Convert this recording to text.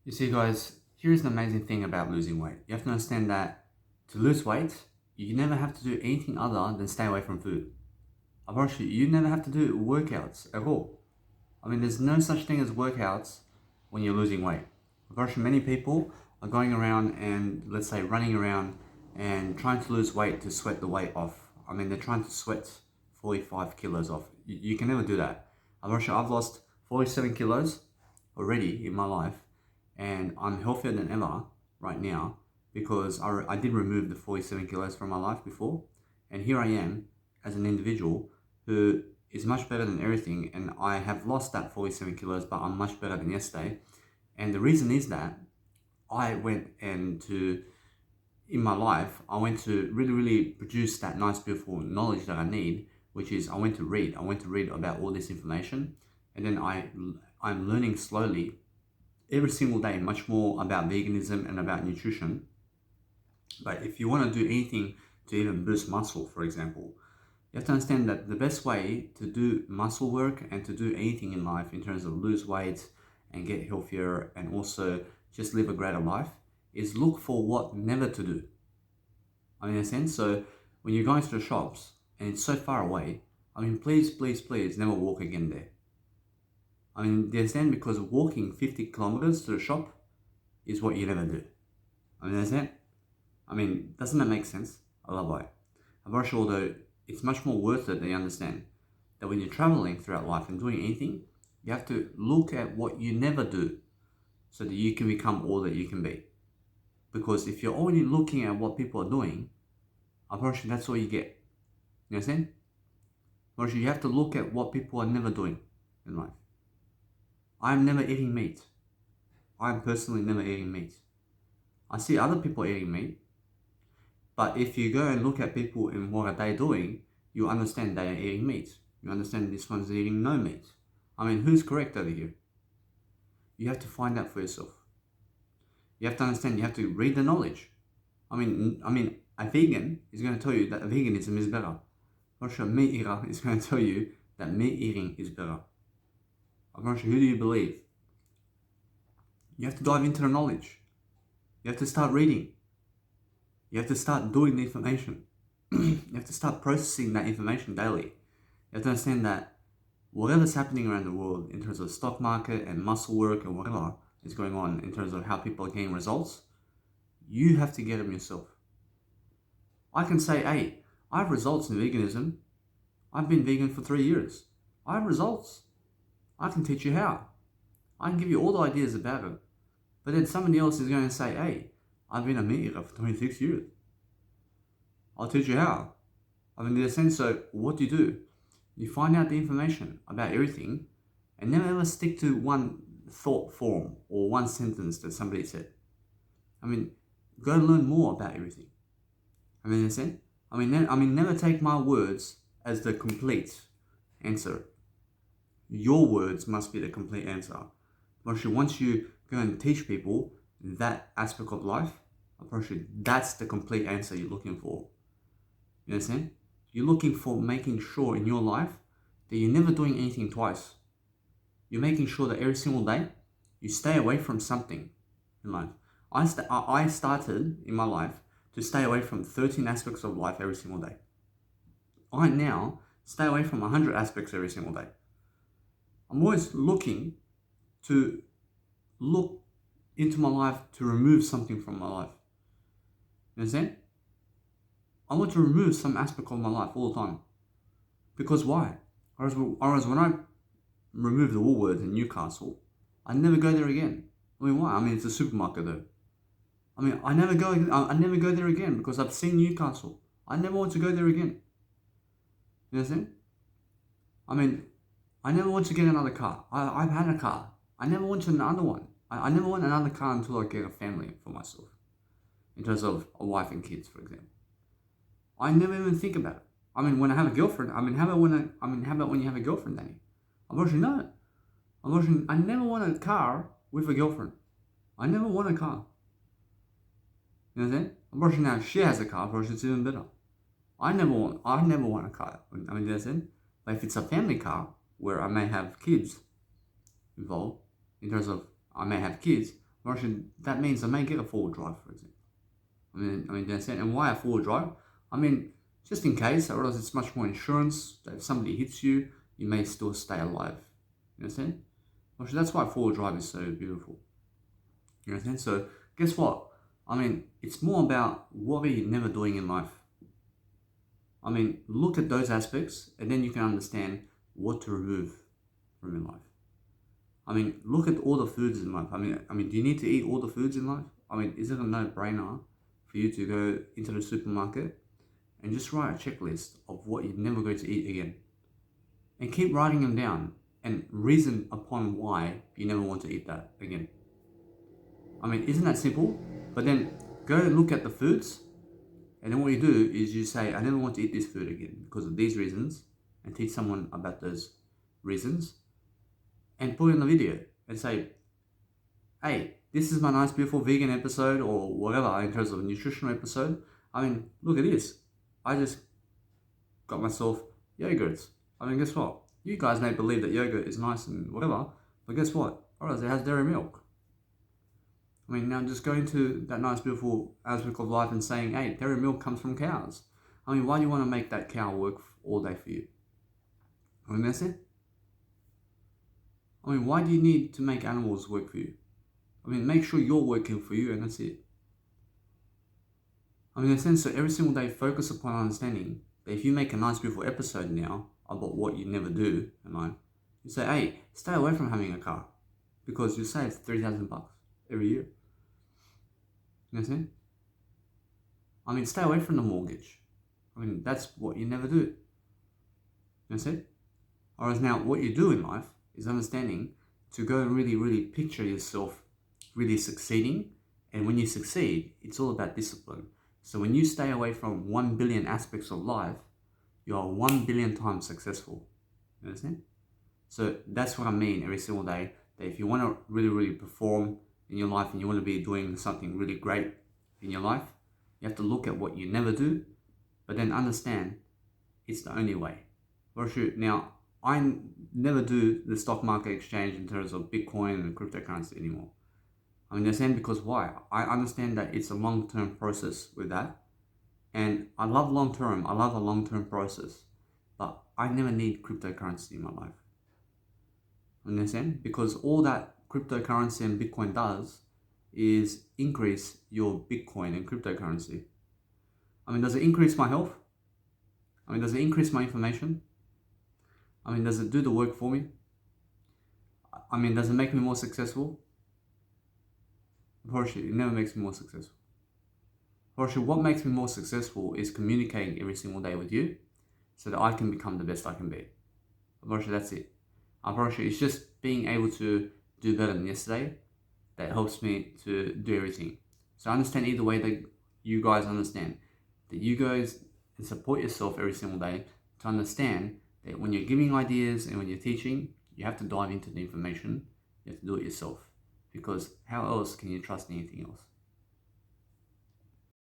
You see, guys, here's the amazing thing about losing weight. You have to understand that to lose weight, you never have to do anything other than stay away from food. I promise you never have to do workouts at all. I mean, there's no such thing as workouts when you're losing weight. I promise you, many people are going around and, let's say, running around and trying to lose weight to sweat the weight off. I mean, they're trying to sweat 45 kilos off. You can never do that. I promise you, I've lost 47 kilos already in my life, and I'm healthier than ever right now because I did remove the 47 kilos from my life before, and here I am as an individual who is much better than everything, and I have lost that 47 kilos, but I'm much better than yesterday. And the reason is that I went and to in my life, I went to really produce that nice, beautiful knowledge that I need, which is I went to read. I went to read about all this information, and then I'm learning slowly every single day much more about veganism and about nutrition. But if you want to do anything to even boost muscle, for example, you have to understand that the best way to do muscle work and to do anything in life in terms of lose weight and get healthier and also just live a greater life is look for what never to do. I mean, in a sense, so when you're going to the shops and it's so far away, I mean, please never walk again there. I mean, do you understand? Because walking 50 kilometers to the shop is what you never do. I mean, understand? I mean, doesn't that make sense? I love it. I'm very sure though, it's much more worth it that you understand that when you're traveling throughout life and doing anything, you have to look at what you never do so that you can become all that you can be. Because if you're only looking at what people are doing, unfortunately, that's all you get. You understand? Unfortunately, you have to look at what people are never doing in life. I'm never eating meat. I'm personally never eating meat. I see other people eating meat, but if you go and look at people and what are they doing, you understand they are eating meat. You understand this one's eating no meat. I mean, who's correct over here? You have to find out for yourself. You have to understand, you have to read the knowledge. I mean, a vegan is going to tell you that veganism is better. Not sure a meat eater is going to tell you that meat eating is better. I'm not sure, who do you believe? You have to dive into the knowledge. You have to start reading. You have to start doing the information. You have to start processing that information daily. You have to understand that whatever's happening around the world in terms of the stock market and muscle work and whatever is going on in terms of how people are getting results, you have to get them yourself. I can say, hey, I have results in veganism. I've been vegan for 3 years. I have results. I can teach you how. I can give you all the ideas about it. But then somebody else is going to say, hey, I've been a meat eater for 26 years. I'll teach you how. I mean, in a sense, so what do? You find out the information about everything and never ever stick to one thought form or one sentence that somebody said. I mean, go learn more about everything. I mean, in a sense, never take my words as the complete answer. Your words must be the complete answer. But once you go and teach people that aspect of life, that's the complete answer you're looking for. You understand? You're looking for making sure in your life that you're never doing anything twice. You're making sure that every single day you stay away from something in life. I started in my life to stay away from 13 aspects of life every single day. I now stay away from 100 aspects every single day. I'm always looking to look into my life to remove something from my life. You understand? I want to remove some aspect of my life all the time. Because why? Whereas when I remove the Woolworths in Newcastle, I never go there again. I mean, why? I mean, it's a supermarket though. I mean, I never go there again because I've seen Newcastle. I never want to go there again. You understand? I mean, I never want to get another car. I've had a car. I never want another one. I never want another car until I get a family for myself. In terms of a wife and kids, for example. I never even think about it. I mean, when I have a girlfriend, how about when you have a girlfriend, Danny? Unfortunately, no. Unfortunately, I never want a car with a girlfriend. I never want a car. You know what I'm saying? Unfortunately, now she has a car, unfortunately, it's even better. I never want a car. I mean, you know what I'm saying? But if it's a family car, where I may have kids involved, in terms of I may have kids, Actually, that means I may get a four-wheel drive, for example. That's it. And why a four-wheel drive? I mean, just in case, otherwise it's much more insurance that if somebody hits you, you may still stay alive. You understand? Actually, that's why four-wheel drive is so beautiful. You understand? So, guess what? I mean, it's more about what are you never doing in life. I mean, look at those aspects, and then you can understand what to remove from your life. I mean, look at all the foods in life. I mean, do you need to eat all the foods in life? I mean, is it a no-brainer for you to go into the supermarket and just write a checklist of what you're never going to eat again? And keep writing them down and reason upon why you never want to eat that again. I mean, isn't that simple? But then go and look at the foods, and then what you do is you say, I never want to eat this food again because of these reasons, and teach someone about those reasons, and put it in the video and say, hey, this is my nice beautiful vegan episode or whatever in terms of a nutritional episode. I mean, look at this. I just got myself yogurts. I mean, guess what? You guys may believe that yogurt is nice and whatever, but guess what? Alright, it has dairy milk. I mean, now just going to that nice beautiful aspect of life and saying, hey, dairy milk comes from cows. I mean, why do you want to make that cow work all day for you? I mean, that's it. I mean, why do you need to make animals work for you? I mean, make sure you're working for you and that's it. I mean, in a sense, so every single day, focus upon understanding that if you make a nice, beautiful episode now about what you never do in life, you say, hey, stay away from having a car because you save $3,000 every year. You know what I'm saying? I mean, stay away from the mortgage. I mean, that's what you never do. You know what I'm saying? Whereas now, what you do in life is understanding to go and really, really picture yourself really succeeding. And when you succeed, it's all about discipline. So when you stay away from 1 billion aspects of life, you are 1 billion times successful. You understand? So that's what I mean every single day, that if you want to really, really perform in your life and you want to be doing something really great in your life, you have to look at what you never do, but then understand it's the only way. Well, shoot, now, I never do the stock market exchange in terms of Bitcoin and cryptocurrency anymore. I understand because why? I understand that it's a long-term process with that. And I love long-term. I love a long-term process. But I never need cryptocurrency in my life. Understand? Because all that cryptocurrency and Bitcoin does is increase your Bitcoin and cryptocurrency. I mean, does it increase my health? I mean, does it increase my information? I mean, does it do the work for me? I mean, does it make me more successful? Unfortunately, it never makes me more successful. Unfortunately, what makes me more successful is communicating every single day with you so that I can become the best I can be. Unfortunately, that's it. Unfortunately, it's just being able to do better than yesterday that helps me to do everything. So I understand either way that you guys understand. That you guys support yourself every single day to understand that when you're giving ideas and when you're teaching, you have to dive into the information. You have to do it yourself. Because how else can you trust anything else?